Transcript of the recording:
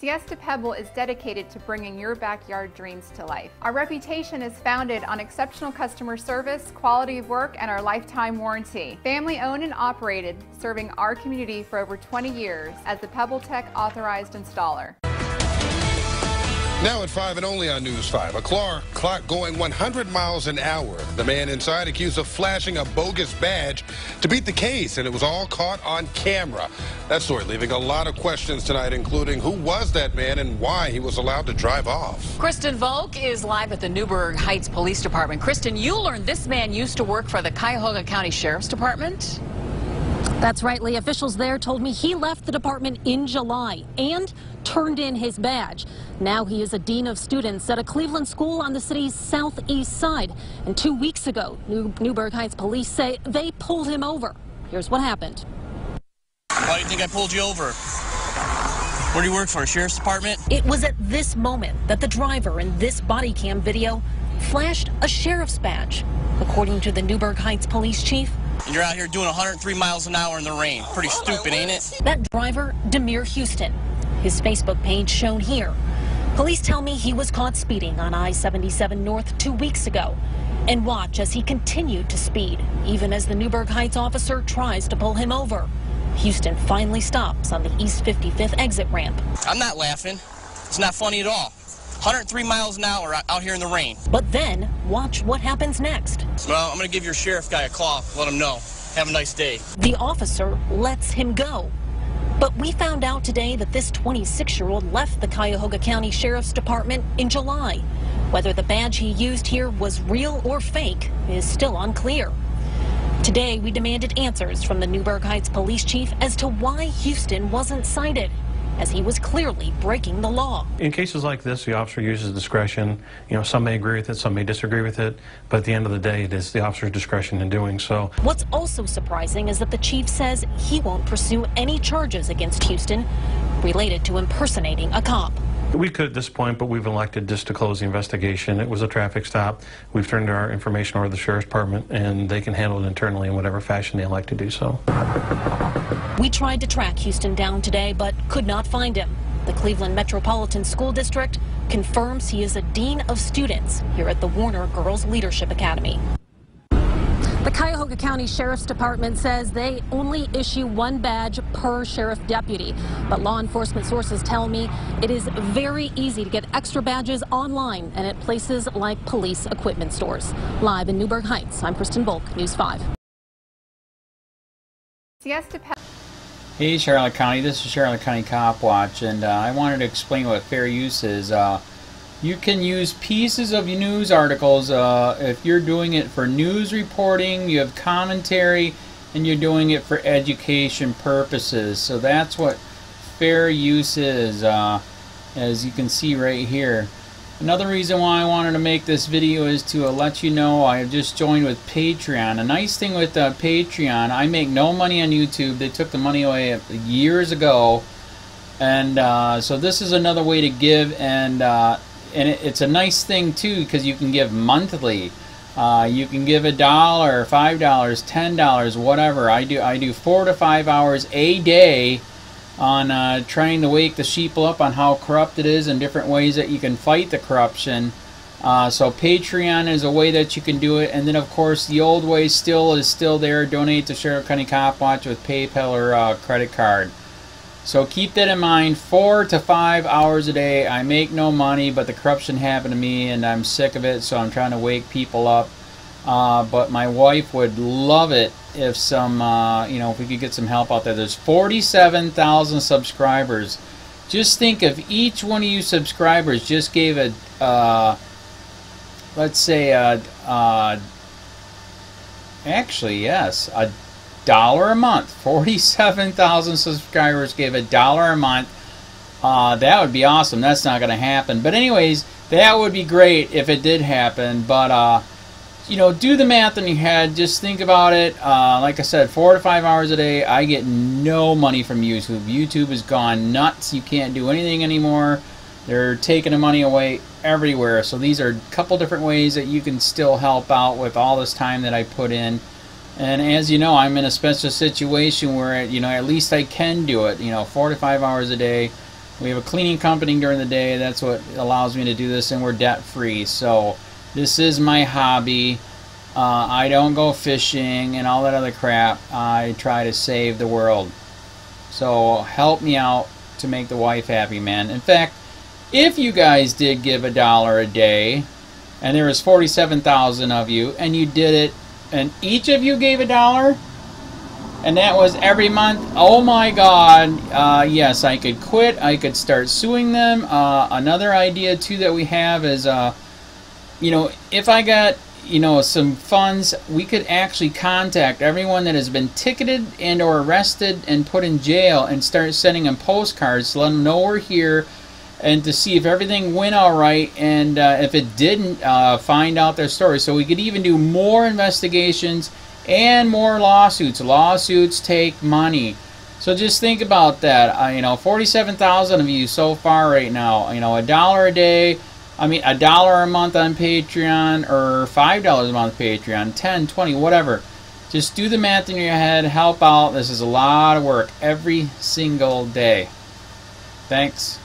Siesta Pebble is dedicated to bringing your backyard dreams to life. Our reputation is founded on exceptional customer service, quality of work, and our lifetime warranty. Family owned and operated, serving our community for over 20 years as the PebbleTech authorized installer. Now at 5 and only on News 5, a clock going 100 miles an hour. The man inside accused of flashing a bogus badge to beat the case, and it was all caught on camera. That story leaving a lot of questions tonight, including who was that man and why he was allowed to drive off. Kristen Volk is live at the Newburgh Heights Police Department. Kristen, you learned this man used to work for the Cuyahoga County Sheriff's Department? That's right, Lee. Officials there told me he left the department in July and turned in his badge. Now he is a dean of students at a Cleveland school on the city's southeast side. And 2 weeks ago, Newburgh Heights police say they pulled him over. Here's what happened. Why do you think I pulled you over? Where do you work for, Sheriff's Department? It was at this moment that the driver in this body cam video flashed a sheriff's badge. According to the Newburgh Heights police chief, And you're out here doing 103 miles an hour in the rain. Pretty stupid, ain't it? that driver, Demir Houston. His Facebook page shown here. Police tell me he was caught speeding on I-77 North 2 weeks ago. And watch as he continued to speed, even as the Newburgh Heights officer tries to pull him over. Houston finally stops on the East 55th exit ramp. I'm not laughing. It's not funny at all. 103 miles an hour out here in the rain. But then, watch what happens next. Well, I'm going to give your sheriff guy a call. Let him know. Have a nice day. The officer lets him go. But we found out today that this 26-year-old left the Cuyahoga County Sheriff's Department in July. Whether the badge he used here was real or fake is still unclear. Today, we demanded answers from the Newburgh Heights police chief as to why Houston wasn't cited, as he was clearly breaking the law. In cases like this, the officer uses discretion. You know, some may agree with it, some may disagree with it, but at the end of the day, it is the officer's discretion in doing so. What's also surprising is that the chief says he won't pursue any charges against Houston related to impersonating a cop. We could at this point, but we've elected just to close the investigation. It was a traffic stop. We've turned our information over to the Sheriff's Department, and they can handle it internally in whatever fashion they like to do so. We tried to track Houston down today, but could not find him. The Cleveland Metropolitan School District confirms he is a dean of students here at the Warner Girls Leadership Academy. The Cuyahoga County Sheriff's Department says they only issue one badge per sheriff deputy. But law enforcement sources tell me it is very easy to get extra badges online and at places like police equipment stores. Live in Newburgh Heights, I'm Kristen Volk, News 5. Hey Charlotte County, this is Charlotte County Cop Watch, and I wanted to explain what fair use is. You can use pieces of news articles if you're doing it for news reporting, you have commentary, and you're doing it for education purposes. So that's what fair use is, as you can see right here. Another reason why I wanted to make this video is to let you know I have just joined with Patreon. A nice thing with Patreon, I make no money on YouTube. They took the money away years ago. And so this is another way to give, and it's a nice thing too, because you can give monthly. You can give $1, $5, $10, whatever. I do 4 to 5 hours a day on trying to wake the sheeple up on how corrupt it is and different ways that you can fight the corruption. So Patreon is a way that you can do it, and then of course the old way is still there. Donate to Charlotte County Cop Watch with PayPal or credit card. So keep that in mind. 4 to 5 hours a day. I make no money, but the corruption happened to me and I'm sick of it, so I'm trying to wake people up. But my wife would love it if if we could get some help out there. There's 47,000 subscribers. Just think if each one of you subscribers just gave let's say actually yes, $1 a month. 47,000 subscribers gave $1 a month. That would be awesome. That's not going to happen. But anyways, that would be great if it did happen. But do the math in your head. Just think about it. Like I said, 4 to 5 hours a day. I get no money from YouTube. YouTube has gone nuts. You can't do anything anymore. They're taking the money away everywhere. So these are a couple different ways that you can still help out with all this time that I put in. And as you know, I'm in a special situation where, at least I can do it, 4 to 5 hours a day. We have a cleaning company during the day. That's what allows me to do this, and we're debt free. So this is my hobby. I don't go fishing and all that other crap. I try to save the world. So help me out to make the wife happy, man. In fact, if you guys did give $1 a day, and there was 47,000 of you, and you did it, and each of you gave $1, and that was every month, oh my God, yes, I could quit. I could start suing them. Another idea too that we have is, you know, if I got, you know, some funds, we could actually contact everyone that has been ticketed and or arrested and put in jail and start sending them postcards to let them know we're here, and to see if everything went all right, and if it didn't, find out their story. So we could even do more investigations and more lawsuits. Lawsuits take money. So just think about that. You know, 47,000 of you so far right now. You know, $1 a day. I mean, $1 a month on Patreon, or $5 a month Patreon, 10, 20, whatever. Just do the math in your head. Help out. This is a lot of work every single day. Thanks.